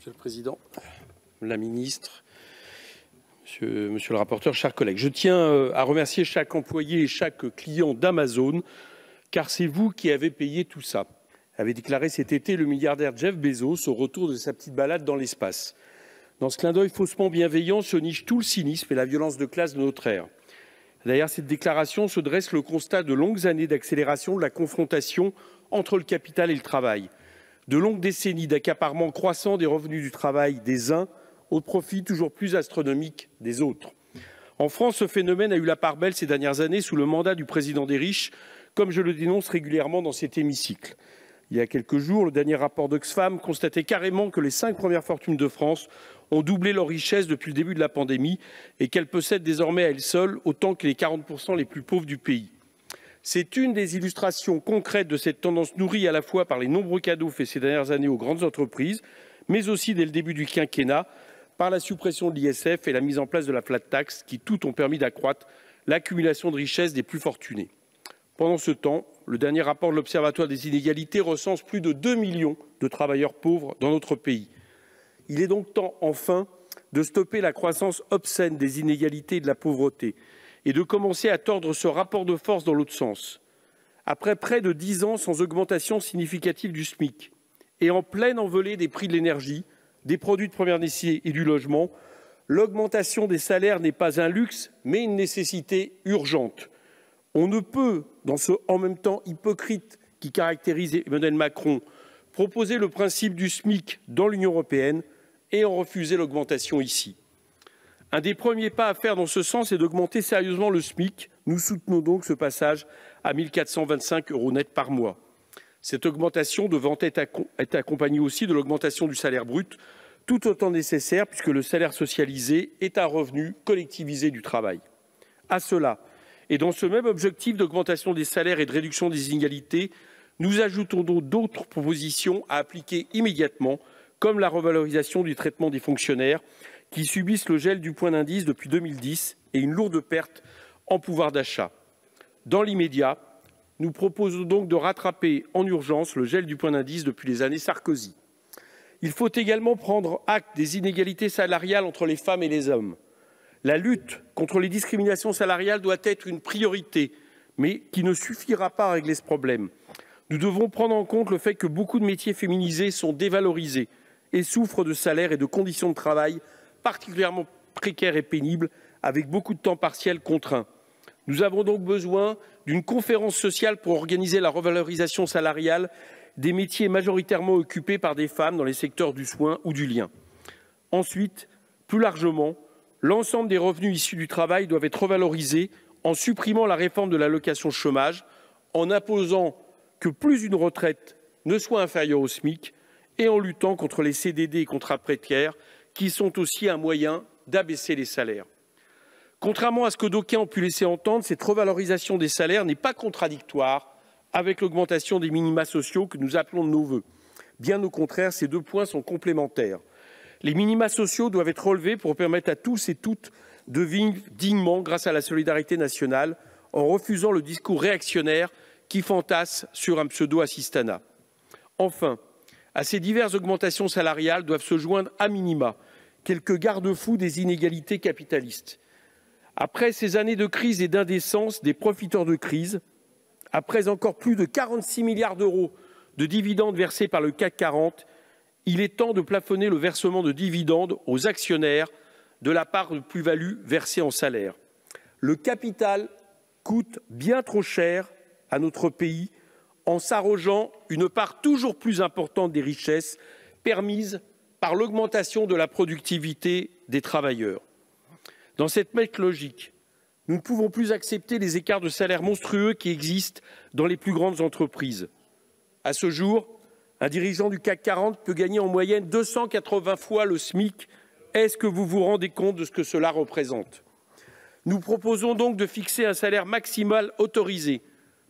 Monsieur le Président, la Ministre, Monsieur le rapporteur, chers collègues. Je tiens à remercier chaque employé et chaque client d'Amazon, car c'est vous qui avez payé tout ça, avait déclaré cet été le milliardaire Jeff Bezos au retour de sa petite balade dans l'espace. Dans ce clin d'œil faussement bienveillant se niche tout le cynisme et la violence de classe de notre ère. Derrière cette déclaration se dresse le constat de longues années d'accélération de la confrontation entre le capital et le travail, de longues décennies d'accaparement croissant des revenus du travail des uns au profit toujours plus astronomique des autres. En France, ce phénomène a eu la part belle ces dernières années sous le mandat du président des riches, comme je le dénonce régulièrement dans cet hémicycle. Il y a quelques jours, le dernier rapport d'Oxfam constatait carrément que les 5 premières fortunes de France ont doublé leur richesse depuis le début de la pandémie et qu'elles possèdent désormais à elles seules autant que les 40% les plus pauvres du pays. C'est une des illustrations concrètes de cette tendance nourrie à la fois par les nombreux cadeaux faits ces dernières années aux grandes entreprises, mais aussi dès le début du quinquennat, par la suppression de l'ISF et la mise en place de la flat tax, qui toutes ont permis d'accroître l'accumulation de richesses des plus fortunés. Pendant ce temps, le dernier rapport de l'Observatoire des inégalités recense plus de 2 millions de travailleurs pauvres dans notre pays. Il est donc temps, enfin, de stopper la croissance obscène des inégalités et de la pauvreté et de commencer à tordre ce rapport de force dans l'autre sens. Après près de 10 ans sans augmentation significative du SMIC et en pleine envolée des prix de l'énergie, des produits de première nécessité et du logement, l'augmentation des salaires n'est pas un luxe, mais une nécessité urgente. On ne peut, dans ce « en même temps » hypocrite qui caractérise Emmanuel Macron, proposer le principe du SMIC dans l'Union européenne et en refuser l'augmentation ici. Un des premiers pas à faire dans ce sens est d'augmenter sérieusement le SMIC. Nous soutenons donc ce passage à 1 425 € net par mois. Cette augmentation devant être accompagnée aussi de l'augmentation du salaire brut, tout autant nécessaire puisque le salaire socialisé est un revenu collectivisé du travail. À cela, et dans ce même objectif d'augmentation des salaires et de réduction des inégalités, nous ajoutons donc d'autres propositions à appliquer immédiatement, comme la revalorisation du traitement des fonctionnaires qui subissent le gel du point d'indice depuis 2010 et une lourde perte en pouvoir d'achat. Dans l'immédiat, nous proposons donc de rattraper en urgence le gel du point d'indice depuis les années Sarkozy. Il faut également prendre acte des inégalités salariales entre les femmes et les hommes. La lutte contre les discriminations salariales doit être une priorité, mais qui ne suffira pas à régler ce problème. Nous devons prendre en compte le fait que beaucoup de métiers féminisés sont dévalorisés et souffrent de salaires et de conditions de travail particulièrement précaires et pénibles, avec beaucoup de temps partiel contraint. Nous avons donc besoin d'une conférence sociale pour organiser la revalorisation salariale des métiers majoritairement occupés par des femmes dans les secteurs du soin ou du lien. Ensuite, plus largement, l'ensemble des revenus issus du travail doivent être revalorisés en supprimant la réforme de l'allocation chômage, en imposant que plus une retraite ne soit inférieure au SMIC et en luttant contre les CDD et contrats précaires qui sont aussi un moyen d'abaisser les salaires. Contrairement à ce que d'aucuns ont pu laisser entendre, cette revalorisation des salaires n'est pas contradictoire avec l'augmentation des minima sociaux que nous appelons de nos vœux. Bien au contraire, ces deux points sont complémentaires. Les minima sociaux doivent être relevés pour permettre à tous et toutes de vivre dignement grâce à la solidarité nationale, en refusant le discours réactionnaire qui fantasme sur un pseudo-assistanat. Enfin, à ces diverses augmentations salariales doivent se joindre à minima quelques garde-fous des inégalités capitalistes. Après ces années de crise et d'indécence des profiteurs de crise, après encore plus de 46 milliards d'euros de dividendes versés par le CAC 40, il est temps de plafonner le versement de dividendes aux actionnaires de la part de plus-value versée en salaire. Le capital coûte bien trop cher à notre pays en s'arrogeant une part toujours plus importante des richesses permises par l'augmentation de la productivité des travailleurs. Dans cette même logique, nous ne pouvons plus accepter les écarts de salaire monstrueux qui existent dans les plus grandes entreprises. À ce jour, un dirigeant du CAC 40 peut gagner en moyenne 280 fois le SMIC. Est-ce que vous vous rendez compte de ce que cela représente? Nous proposons donc de fixer un salaire maximal autorisé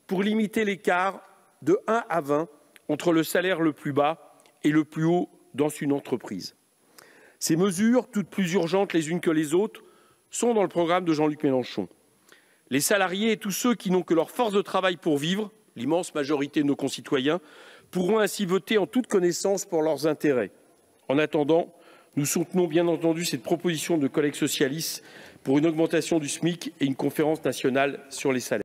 pour limiter l'écart de 1 à 20 entre le salaire le plus bas et le plus haut dans une entreprise. Ces mesures, toutes plus urgentes les unes que les autres, sont dans le programme de Jean-Luc Mélenchon. Les salariés et tous ceux qui n'ont que leur force de travail pour vivre, l'immense majorité de nos concitoyens, pourront ainsi voter en toute connaissance pour leurs intérêts. En attendant, nous soutenons bien entendu cette proposition de collègues socialistes pour une augmentation du SMIC et une conférence nationale sur les salaires.